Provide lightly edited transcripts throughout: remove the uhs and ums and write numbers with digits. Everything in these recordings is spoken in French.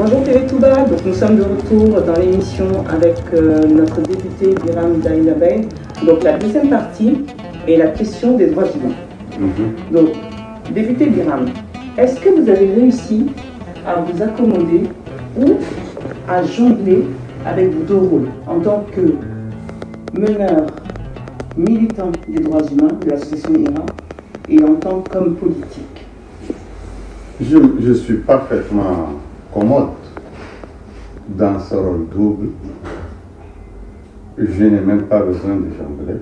Bonjour TV Touba, donc nous sommes de retour dans l'émission avec notre député Biram Daïnabey. Donc la deuxième partie est la question des droits humains. Donc, député Biram, est-ce que vous avez réussi à vous accommoder ou à jongler avec vos deux rôles en tant que meneur militant des droits humains de l'association IRA et en tant qu'homme politique? Je suis parfaitement commode dans ce rôle double. Je n'ai même pas besoin de jongler.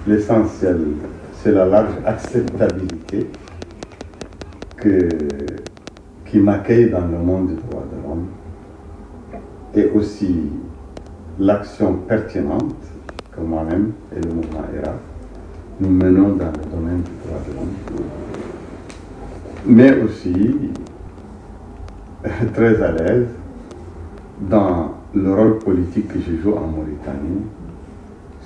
L'essentiel, c'est la large acceptabilité qui m'accueille dans le monde des droits de l'homme et aussi l'action pertinente que moi-même et le mouvement IRA nous menons dans le domaine du droit de l'homme. Mais aussi très à l'aise dans le rôle politique que je joue en Mauritanie,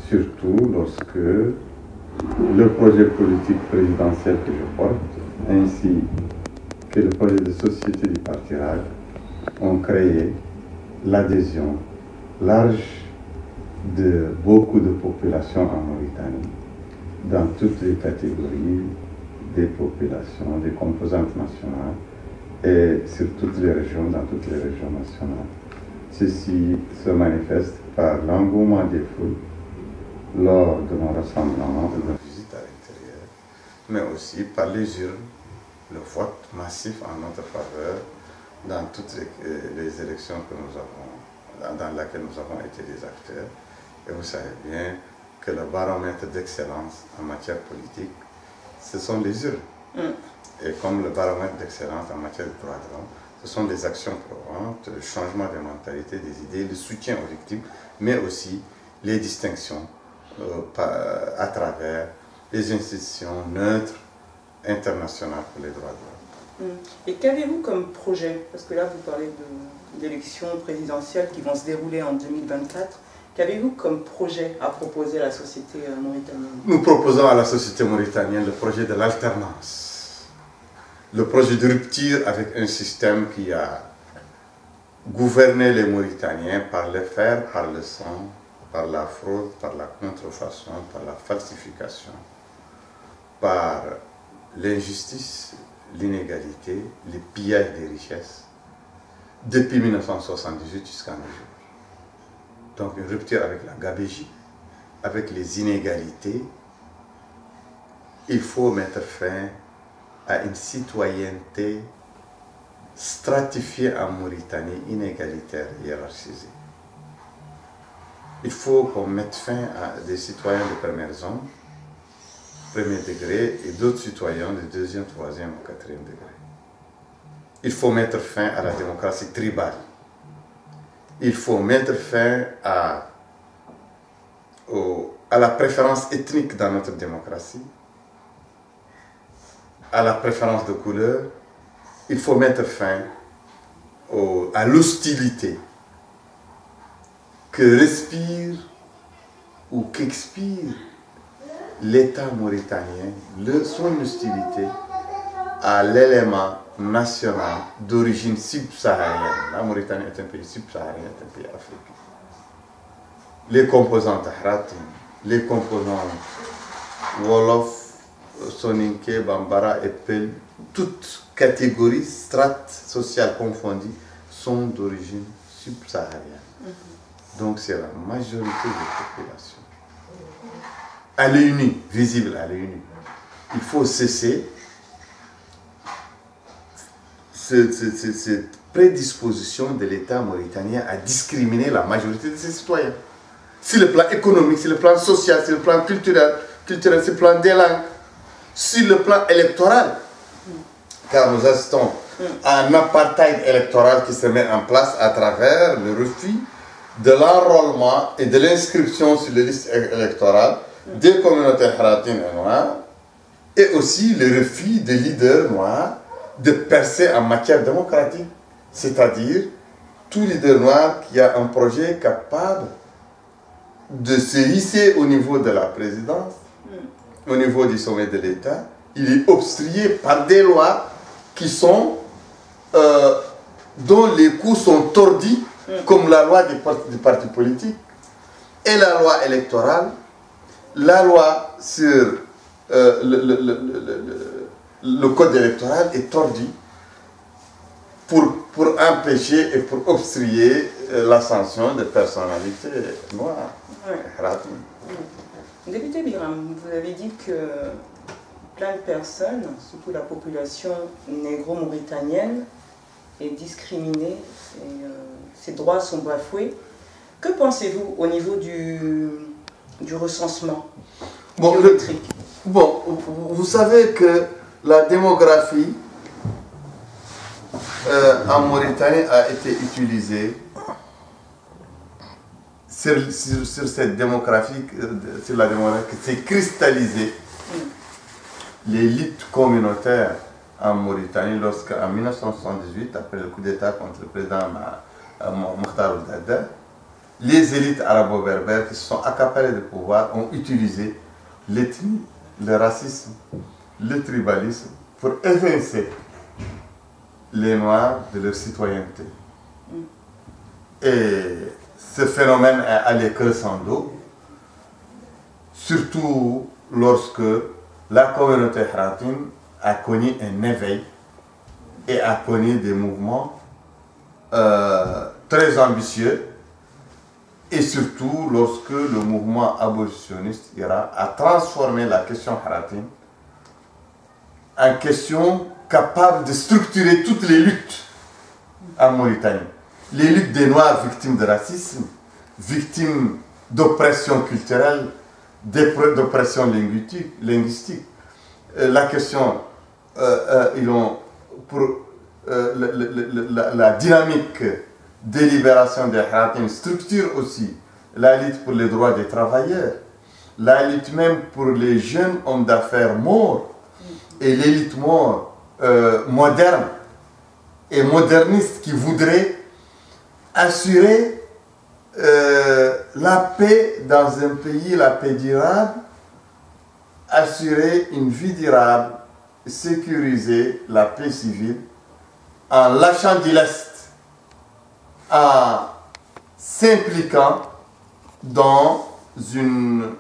surtout lorsque le projet politique présidentiel que je porte, ainsi que le projet de société du Parti RAD, ont créé l'adhésion large de beaucoup de populations en Mauritanie, dans toutes les catégories des populations, des composantes nationales, et sur toutes les régions, dans toutes les régions nationales. Ceci se manifeste par l'engouement des foules lors de nos rassemblements, de nos visites à l'intérieur, mais aussi par les urnes, le vote massif en notre faveur dans toutes les élections que nous avons, dans lesquelles nous avons été des acteurs. Et vous savez bien que le baromètre d'excellence en matière politique, ce sont les urnes. Et comme le baromètre d'excellence en matière de droits de l'homme, ce sont des actions courantes, le changement de mentalité, des idées, le soutien aux victimes, mais aussi les distinctions à travers les institutions neutres internationales pour les droits de l'homme. Et qu'avez-vous comme projet? Parce que là, vous parlez d'élections présidentielles qui vont se dérouler en 2024. Qu'avez-vous comme projet à proposer à la société mauritanienne? Nous proposons à la société mauritanienne le projet de l'alternance, le projet de rupture avec un système qui a gouverné les Mauritaniens par le fer, par le sang, par la fraude, par la contrefaçon, par la falsification, par l'injustice, l'inégalité, le pillage des richesses, depuis 1978 jusqu'à nos jours. Donc une rupture avec la gabégie, avec les inégalités. Il faut mettre fin à une citoyenneté stratifiée en Mauritanie, inégalitaire, hiérarchisée. Il faut qu'on mette fin à des citoyens de première zone, premier degré, et d'autres citoyens de deuxième, troisième ou quatrième degré. Il faut mettre fin à la démocratie tribale. Il faut mettre fin à la préférence ethnique dans notre démocratie, à la préférence de couleur. Il faut mettre fin à l'hostilité que respire ou qu'expire l'État mauritanien, son hostilité à l'élément national d'origine subsaharienne. La Mauritanie est un pays subsaharien, est un pays africain. Les composants Tahratin, les composants Wolof, Soninké, Bambara et Pel, toutes catégories, strates sociales confondues, sont d'origine subsaharienne. Donc c'est la majorité des populations. À l'œil nu, visible à l'œil nu. Il faut cesser cette prédisposition de l'État mauritanien à discriminer la majorité de ses citoyens. Sur le plan économique, sur le plan social, sur le plan culturel, sur le plan des langues, sur le plan électoral. Car nous assistons à un apartheid électoral qui se met en place à travers le refus de l'enrôlement et de l'inscription sur les listes électorales des communautés haratines et noires, et aussi le refus des leaders noirs de percer en matière démocratique, c'est-à-dire tout leader noir qui a un projet capable de se hisser au niveau de la présidence, au niveau du sommet de l'État, il est obstrué par des lois qui sont dont les coups sont tordus, comme la loi des partis politiques, et la loi électorale, la loi sur le code électoral est tordue pour empêcher et pour obstruer l'ascension des personnalités noires. Député Biram, vous avez dit que plein de personnes, surtout la population négro-mauritanienne, est discriminée et ses droits sont bafoués. Que pensez-vous au niveau du recensement biométrique? Vous savez que la démographie en Mauritanie a été utilisée sur cette démographie, sur la démographie, c'est cristallisé l'élite communautaire en Mauritanie lorsqu'en 1978, après le coup d'État contre le président Mokhtar Ould-Daddah, les élites arabo-berbères qui se sont accaparées de pouvoir ont utilisé l'ethnie, le racisme, le tribalisme pour évincer les Noirs de leur citoyenneté. Et ce phénomène est allé crescendo, surtout lorsque la communauté Haratin a connu un éveil et a connu des mouvements très ambitieux, et surtout lorsque le mouvement abolitionniste ira a transformé la question Haratin en question capable de structurer toutes les luttes en Mauritanie. Les luttes des Noirs victimes de racisme, victimes d'oppression culturelle, d'oppression linguistique. La question, la dynamique de libération des Haratin structure aussi la lutte pour les droits des travailleurs, la lutte même pour les jeunes hommes d'affaires morts et l'élite moderne et moderniste qui voudrait assurer la paix dans un pays, la paix durable, assurer une vie durable, sécuriser la paix civile en lâchant du lest, en s'impliquant dans une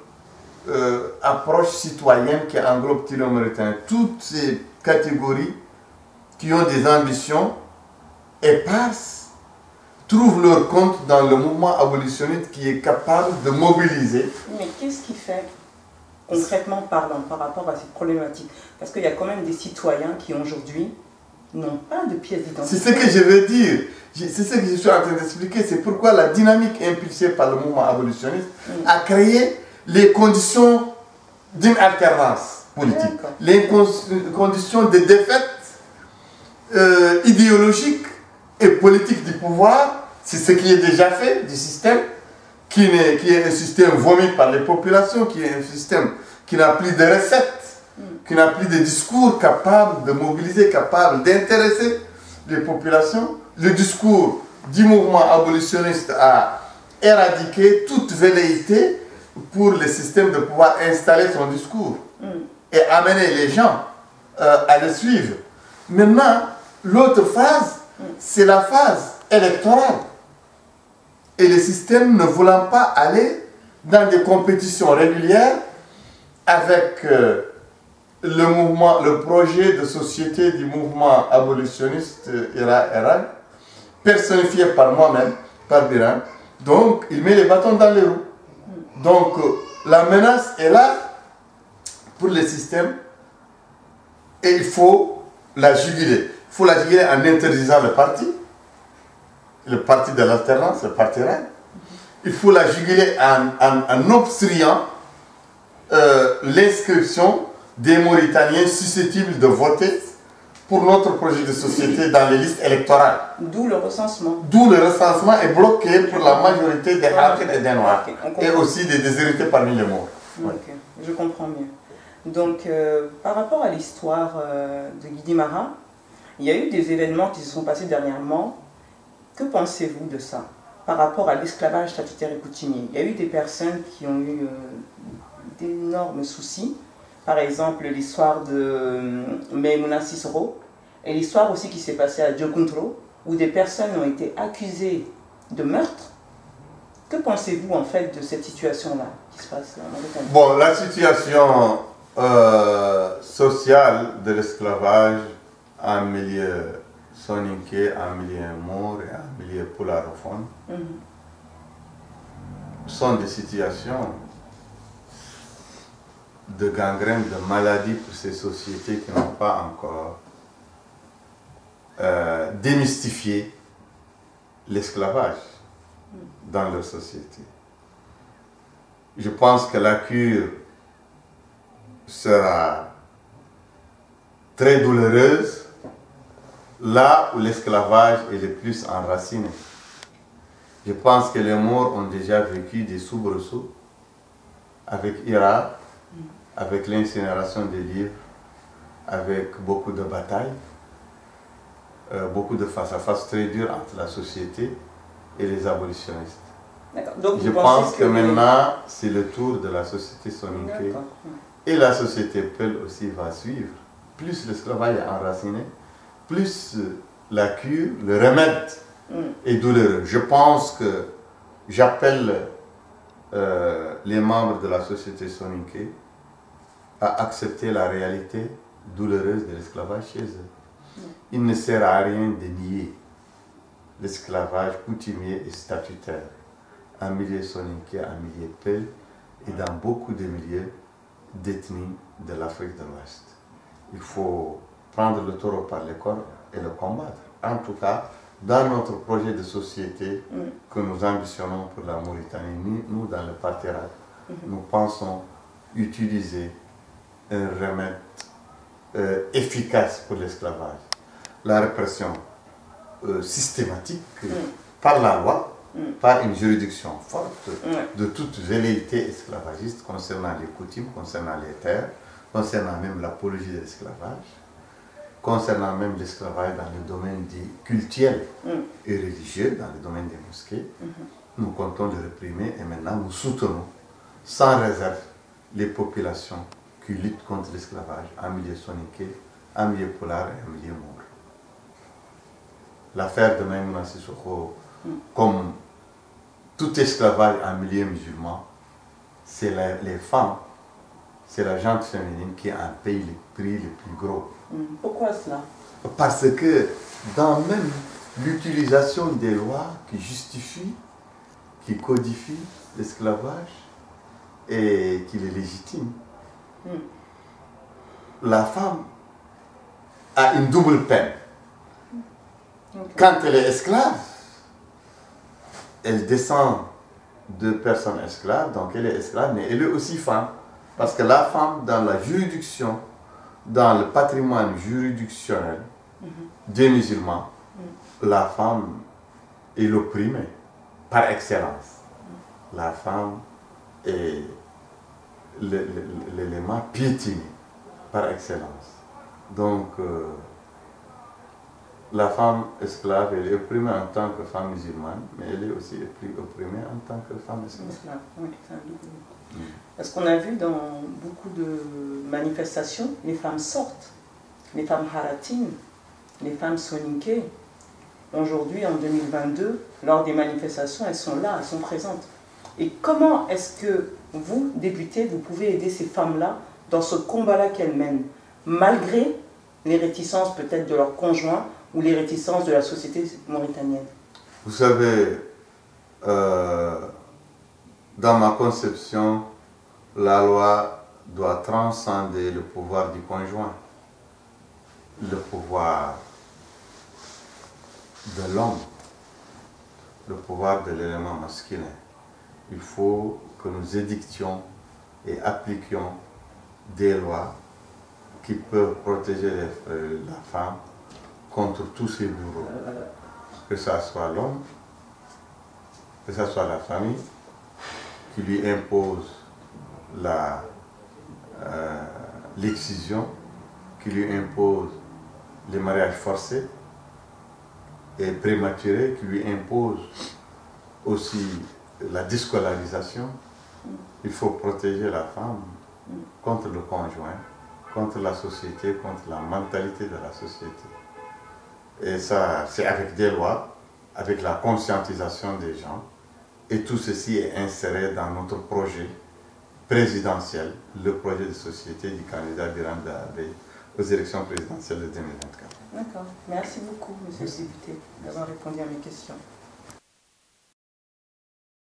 approche citoyenne qui englobe tout le Mauritanie. Toutes ces catégories qui ont des ambitions éparses trouvent leur compte dans le mouvement abolitionniste qui est capable de mobiliser. Mais qu'est-ce qui fait, concrètement parlant, par rapport à cette problématique? Parce qu'il y a quand même des citoyens qui aujourd'hui n'ont pas de pièce d'identité. C'est ce que je veux dire. C'est ce que je suis en train d'expliquer. C'est pourquoi la dynamique impulsée par le mouvement abolitionniste a créé les conditions d'une alternance politique. Les conditions de défaite idéologique et politique du pouvoir. C'est ce qui est déjà fait du système, qui est un système vomi par les populations, qui est un système qui n'a plus de recettes, qui n'a plus de discours capable de mobiliser, capable d'intéresser les populations. Le discours du mouvement abolitionniste a éradiqué toute velléité pour le système de pouvoir installer son discours et amener les gens à le suivre. Maintenant, l'autre phase, c'est la phase électorale. Et le système ne voulant pas aller dans des compétitions régulières avec le projet de société du mouvement abolitionniste Irak, personnifié par moi-même, par Biram. Donc, il met les bâtons dans les roues. Donc, la menace est là pour le système et il faut la juguler. Il faut la juguler en interdisant le parti de l'alternance, le parti RAN. Il faut la juguler en obstruant l'inscription des Mauritaniens susceptibles de voter pour notre projet de société dans les listes électorales. D'où le recensement. D'où le recensement est bloqué pour la majorité des Haratin et des Noirs. Et aussi des déshérités parmi les morts. Okay. Je comprends mieux. Donc, par rapport à l'histoire de Guidi Mara, il y a eu des événements qui se sont passés dernièrement. Que pensez-vous de ça par rapport à l'esclavage statutaire et coutumier? Il y a eu des personnes qui ont eu d'énormes soucis. Par exemple, l'histoire de Maimouna Sissoko et l'histoire aussi qui s'est passée à Diokuntro, où des personnes ont été accusées de meurtre. Que pensez-vous en fait de cette situation-là qui se passe en Mauritanie? Bon, la situation sociale de l'esclavage en milieu soninké, en milieu mour et en milieu pularophone sont des situations de gangrène, de maladie pour ces sociétés qui n'ont pas encore démystifié l'esclavage dans leur société. Je pense que la cure sera très douloureuse là où l'esclavage est le plus enraciné. Je pense que les Maures ont déjà vécu des soubresauts avec Ira, avec l'incinération des livres, avec beaucoup de batailles, beaucoup de face-à-face très durs entre la société et les abolitionnistes. Donc, je pense que maintenant, c'est le tour de la société soninké. Et la société Peul aussi va suivre. Plus l'esclavage est enraciné, plus la cure, le remède est douloureux. Je pense que j'appelle les membres de la société soninké à accepter la réalité douloureuse de l'esclavage chez eux. Il ne sert à rien de nier l'esclavage coutumier et statutaire en milieu soninké, en milieu Peul et dans beaucoup de milieux d'ethnie de l'Afrique de l'Ouest. Il faut prendre le taureau par les cornes et le combattre. En tout cas, dans notre projet de société que nous ambitionnons pour la Mauritanie, nous dans le Parti RAC, nous pensons utiliser un remède efficace pour l'esclavage. La répression systématique par la loi, par une juridiction forte de toute velléité esclavagiste concernant les coutumes, concernant les terres, concernant même l'apologie de l'esclavage, concernant même l'esclavage dans le domaine cultuel et religieux, dans le domaine des mosquées. Nous comptons le réprimer et maintenant nous soutenons sans réserve les populations qui luttent contre l'esclavage en milieu soninké, en milieu polar et en milieu mour. L'affaire de Maïmouna Sissoko, comme tout esclavage en milieu musulman, c'est les femmes, c'est la gente féminine qui a payé les prix les plus gros. Pourquoi cela? Parce que dans même l'utilisation des lois qui justifient, qui codifient l'esclavage et qui les légitiment, la femme a une double peine. Quand elle est esclave, elle descend de personnes esclaves, donc elle est esclave, mais elle est aussi femme. Parce que la femme, dans la juridiction, dans le patrimoine juridictionnel des musulmans, la femme est l'opprimée par excellence. La femme est l'élément piétiné par excellence. Donc, la femme esclave, elle est opprimée en tant que femme musulmane, mais elle est aussi opprimée en tant que femme esclave. Parce qu'on a vu dans beaucoup de manifestations, les femmes sortent, les femmes haratines, les femmes soninké. Aujourd'hui, en 2022, lors des manifestations, elles sont là, elles sont présentes. Et comment est-ce que vous, députés, vous pouvez aider ces femmes-là dans ce combat-là qu'elles mènent, malgré les réticences peut-être de leurs conjoints ou les réticences de la société mauritanienne? Vous savez, dans ma conception, la loi doit transcender le pouvoir du conjoint, le pouvoir de l'homme, le pouvoir de l'élément masculin. Il faut que nous édictions et appliquions des lois qui peuvent protéger la femme contre tous ses bourreaux. Que ce soit l'homme, que ce soit la famille, qui lui impose l'excision, qui lui impose les mariages forcés et prématurés, qui lui impose aussi la déscolarisation. Il faut protéger la femme contre le conjoint, contre la société, contre la mentalité de la société. Et ça, c'est avec des lois, avec la conscientisation des gens. Et tout ceci est inséré dans notre projet présidentiel, le projet de société du candidat Biram Dahabé aux élections présidentielles de 2024. D'accord. Merci beaucoup, monsieur le député, d'avoir répondu à mes questions.